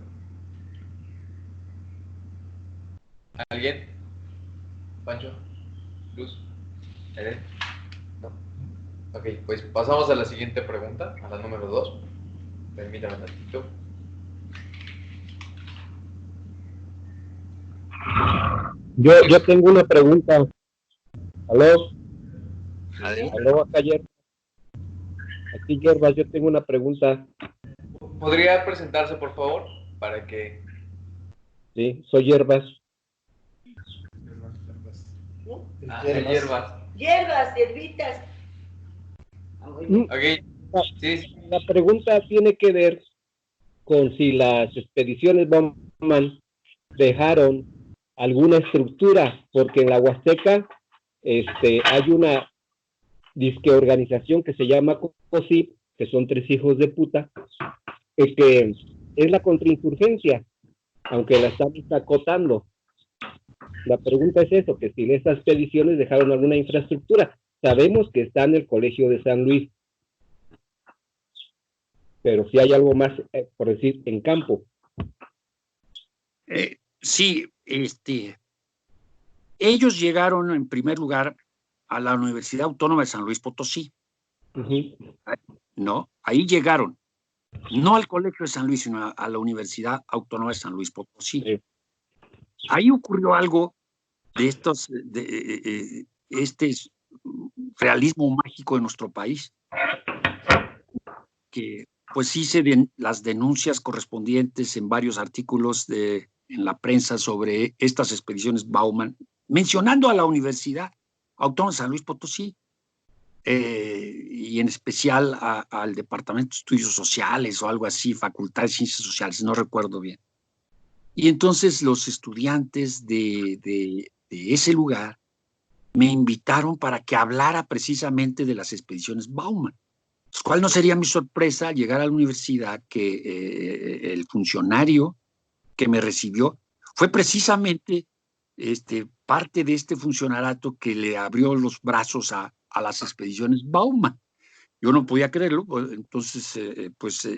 ¿Alguien? ¿Pancho? ¿Luz? ¿Eren? ¿No? Ok, pues pasamos a la siguiente pregunta, a la número 2. Permítame un tantito. Yo tengo una pregunta. ¿Aló? ¿Aló, acá Yerbas? Aquí Yerbas, yo tengo una pregunta. ¿Podría presentarse, por favor? Para que... Sí, soy Yerbas. Hierbas. Hierbas, hierbitas. Ok, sí. La pregunta tiene que ver con si las expediciones Bowman dejaron alguna estructura, porque en la Huasteca hay una disque organización que se llama COSIP, que son 3 hijos de puta, que es la contrainsurgencia, aunque la estamos acotando. La pregunta es eso, que si en esas expediciones dejaron alguna infraestructura. Sabemos que está en el Colegio de San Luis, pero si hay algo más, por decir, en campo. Sí, ellos llegaron en primer lugar a la Universidad Autónoma de San Luis Potosí. No, ahí llegaron, no al Colegio de San Luis, sino a la Universidad Autónoma de San Luis Potosí. Sí. Ahí ocurrió algo de estos, este realismo mágico de nuestro país, que pues hice las denuncias correspondientes en varios artículos en la prensa sobre estas expediciones Bowman, mencionando a la Universidad Autónoma de San Luis Potosí. y en especial al Departamento de Estudios Sociales o algo así, Facultad de Ciencias Sociales, no recuerdo bien. Y entonces los estudiantes de ese lugar me invitaron para que hablara precisamente de las expediciones Bauman. ¿Cuál no sería mi sorpresa al llegar a la universidad que el funcionario que me recibió fue precisamente parte de este funcionariato que le abrió los brazos a las expediciones Bauman? Yo no podía creerlo, entonces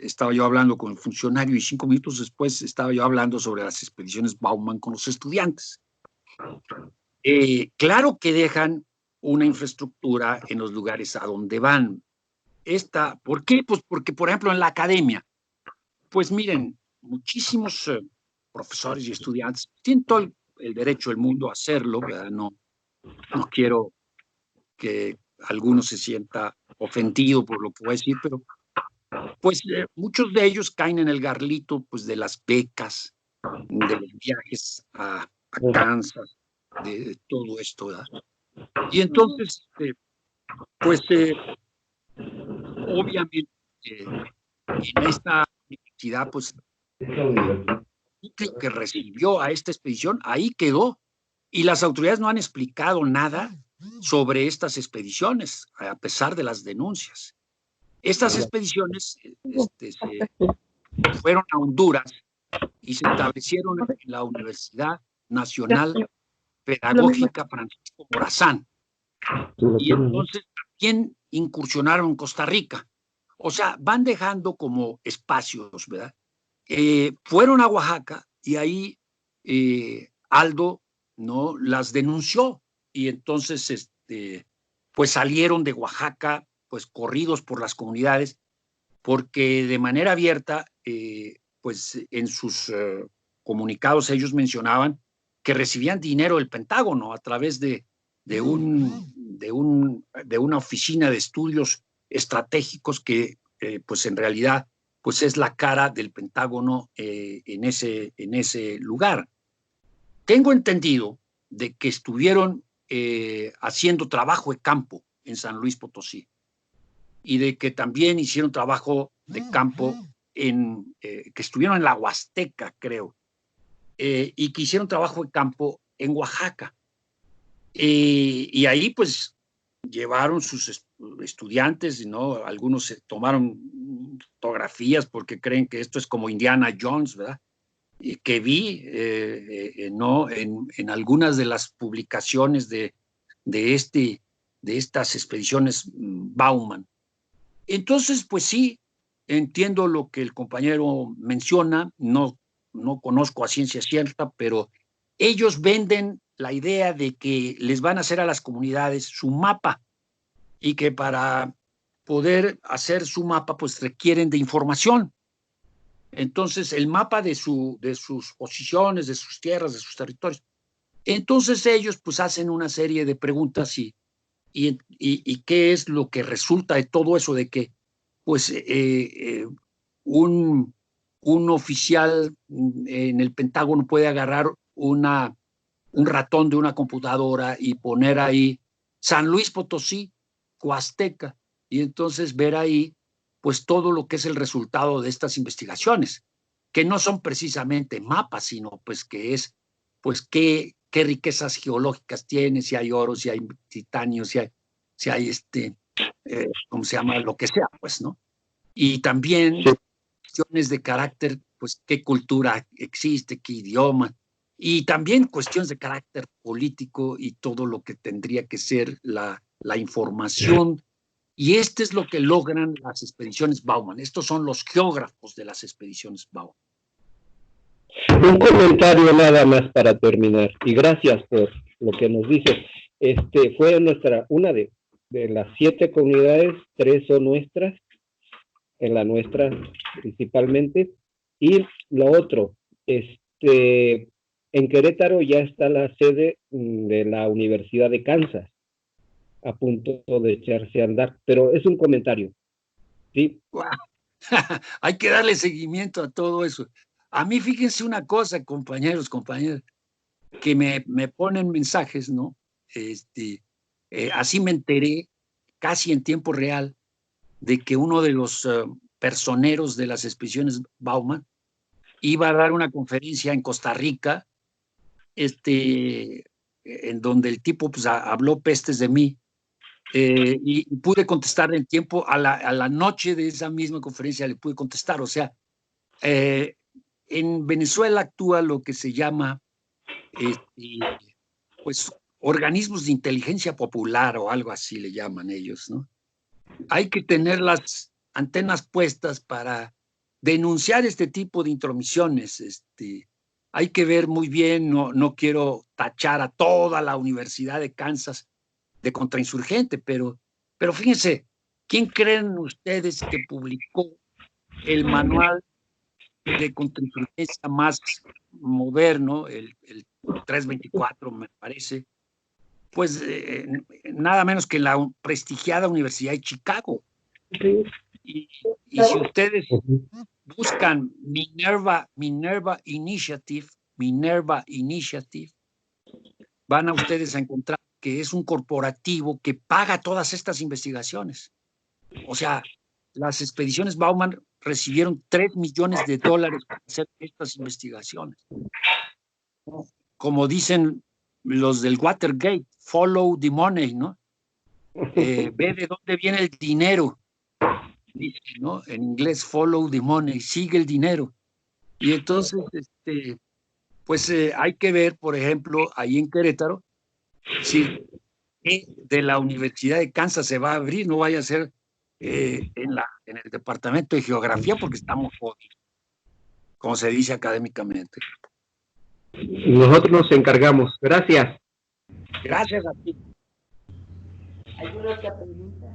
estaba yo hablando con el funcionario y 5 minutos después estaba yo hablando sobre las expediciones Bauman con los estudiantes. Claro que dejan una infraestructura en los lugares a donde van. ¿Por qué? Pues porque, por ejemplo, en la academia, pues miren, muchísimos profesores y estudiantes tienen todo el derecho del mundo a hacerlo, ¿verdad? No quiero que alguno se sienta ofendido por lo que voy a decir, pero pues muchos de ellos caen en el garlito pues de las becas, de los viajes a Kansas, de todo esto, ¿verdad? Y entonces, obviamente, en esta universidad, pues, que recibió a esta expedición, ahí quedó. Y las autoridades no han explicado nada sobre estas expediciones, a pesar de las denuncias. Estas expediciones fueron a Honduras y se establecieron en la Universidad Nacional Pedagógica Francisco Morazán. Y entonces también incursionaron en Costa Rica. O sea, van dejando como espacios, ¿verdad? Fueron a Oaxaca y ahí Aldo no las denunció y entonces pues salieron de Oaxaca pues corridos por las comunidades porque de manera abierta pues en sus comunicados ellos mencionaban que recibían dinero del Pentágono a través de una oficina de estudios estratégicos que pues en realidad pues es la cara del Pentágono en ese lugar. Tengo entendido de que estuvieron haciendo trabajo de campo en San Luis Potosí y de que también hicieron trabajo de campo que estuvieron en la Huasteca, creo, y que hicieron trabajo de campo en Oaxaca. Y ahí pues llevaron sus estudiantes, ¿no? Algunos se tomaron fotografías porque creen que esto es como Indiana Jones, ¿verdad? Y que vi ¿no? en algunas de las publicaciones de estas expediciones Bauman. Entonces, pues sí, entiendo lo que el compañero menciona, no conozco a ciencia cierta, pero ellos venden la idea de que les van a hacer a las comunidades su mapa y que para poder hacer su mapa pues requieren de información. Entonces el mapa de sus posiciones, de sus tierras, de sus territorios. Entonces ellos pues hacen una serie de preguntas y qué es lo que resulta de todo eso de que pues un oficial en el Pentágono puede agarrar un ratón de una computadora y poner ahí San Luis Potosí, Huasteca, y entonces ver ahí pues todo lo que es el resultado de estas investigaciones, que no son precisamente mapas, sino pues que es pues qué riquezas geológicas tiene, si hay oro, si hay titanio, si hay ¿cómo se llama? Lo que sea, pues, ¿no? Y también cuestiones de carácter, pues, qué cultura existe, qué idioma, y también cuestiones de carácter político y todo lo que tendría que ser la información. Y es lo que logran las expediciones Bauman. Estos son los geógrafos de las expediciones Bauman. Un comentario nada más para terminar, y gracias por lo que nos dice. Fue una de las 7 comunidades, 3 son nuestras, en la nuestra principalmente, y lo otro, en Querétaro ya está la sede de la Universidad de Kansas, a punto de echarse a andar, pero es un comentario, ¿sí? Hay que darle seguimiento a todo eso. A mí, fíjense una cosa, compañeras, que me ponen mensajes, ¿no? Así me enteré, casi en tiempo real de que uno de los personeros de las expediciones Bauman iba a dar una conferencia en Costa Rica, en donde el tipo pues, habló pestes de mí, y pude contestar en tiempo, a la noche de esa misma conferencia le pude contestar. O sea, en Venezuela actúa lo que se llama pues organismos de inteligencia popular o algo así le llaman ellos, ¿no? Hay que tener las antenas puestas para denunciar este tipo de intromisiones. Hay que ver muy bien, no quiero tachar a toda la Universidad de Kansas de contrainsurgente, pero fíjense, ¿quién creen ustedes que publicó el manual de contrainsurgencia más moderno, el 324, me parece? Pues nada menos que la prestigiada Universidad de Chicago. Y si ustedes buscan Minerva Initiative, van a ustedes a encontrar que es un corporativo que paga todas estas investigaciones. O sea, las expediciones Bauman recibieron $3 millones para hacer estas investigaciones. Como dicen los del Watergate, follow the money, ¿no? Ve de dónde viene el dinero, dice, ¿no? En inglés, follow the money, sigue el dinero. Y entonces, pues hay que ver, por ejemplo, ahí en Querétaro, si de la Universidad de Kansas se va a abrir, no vaya a ser en el departamento de geografía, porque estamos jodidos, como se dice académicamente. Nosotros nos encargamos. Gracias. Gracias a ti. ¿Alguna otra pregunta?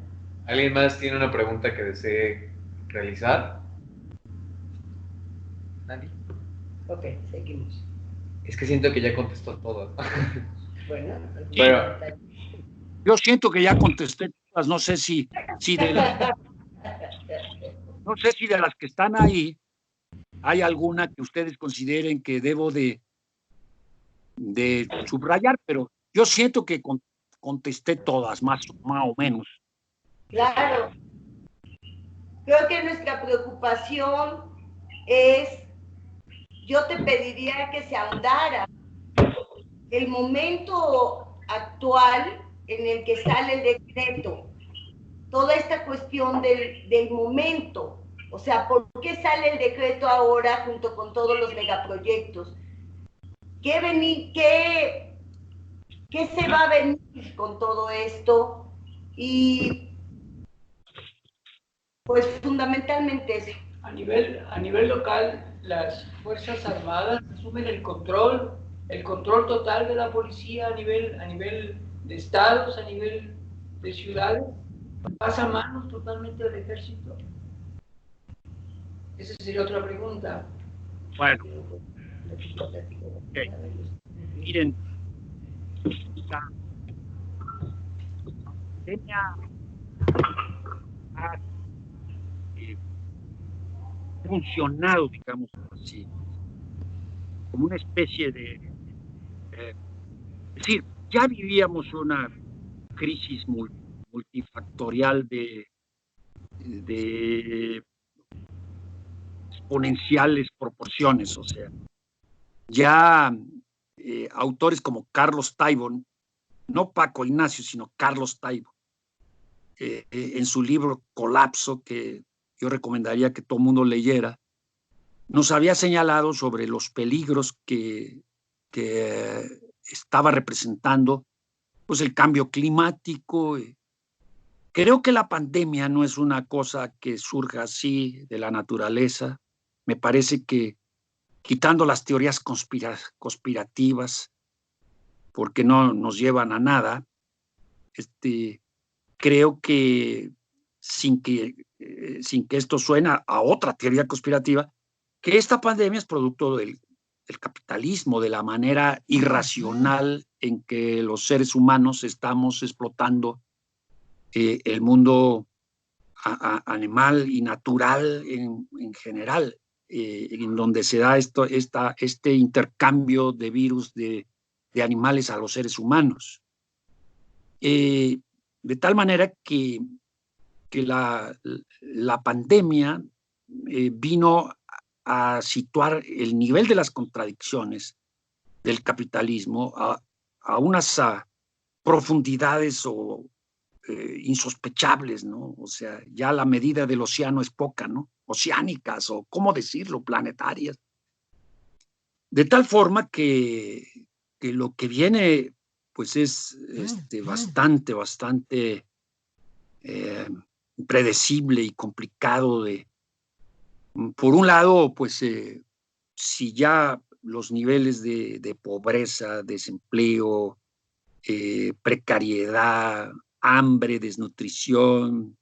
¿Alguien más tiene una pregunta que desee realizar? ¿Nadie? Ok, seguimos. Es que siento que ya contestó todo. Bueno, Pero, yo siento que ya contesté todas, no sé si de las que están ahí hay alguna que ustedes consideren que debo de subrayar, pero yo siento que contesté todas, más o menos. Claro. Creo que nuestra preocupación es, yo te pediría que se ahondara el momento actual en el que sale el decreto, toda esta cuestión del momento, o sea, ¿por qué sale el decreto ahora junto con todos los megaproyectos? ¿Qué se va a venir con todo esto? Y pues fundamentalmente eso. A nivel local, las Fuerzas Armadas asumen el control total de la policía a nivel de estados, a nivel de ciudades, pasa a manos totalmente del ejército. Esa sería otra pregunta. Bueno, okay. Miren, la pandemia ha funcionado, digamos así, como una especie de es decir, ya vivíamos una crisis multifactorial de exponenciales proporciones. O sea, ya autores como Carlos Taibo, no Paco Ignacio, sino Carlos Taibo, en su libro Colapso, que yo recomendaría que todo el mundo leyera, nos había señalado sobre los peligros que estaba representando pues, el cambio climático. Creo que la pandemia no es una cosa que surja así de la naturaleza. Me parece que, quitando las teorías conspirativas, porque no nos llevan a nada, creo que sin que esto suena a otra teoría conspirativa, que esta pandemia es producto del capitalismo, de la manera irracional en que los seres humanos estamos explotando el mundo animal y natural en general, en donde se da este intercambio de virus de animales a los seres humanos. De tal manera que la pandemia vino a situar el nivel de las contradicciones del capitalismo a unas profundidades insospechables, ¿no? O sea, ya la medida del océano es poca, ¿no? Oceánicas, o cómo decirlo, planetarias. De tal forma que lo que viene, pues es bastante predecible y complicado por un lado, pues si ya los niveles de pobreza, desempleo, precariedad, hambre, desnutrición,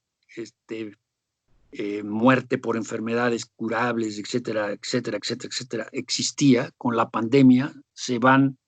muerte por enfermedades curables, etcétera, etcétera, etcétera, etcétera, existía, con la pandemia se van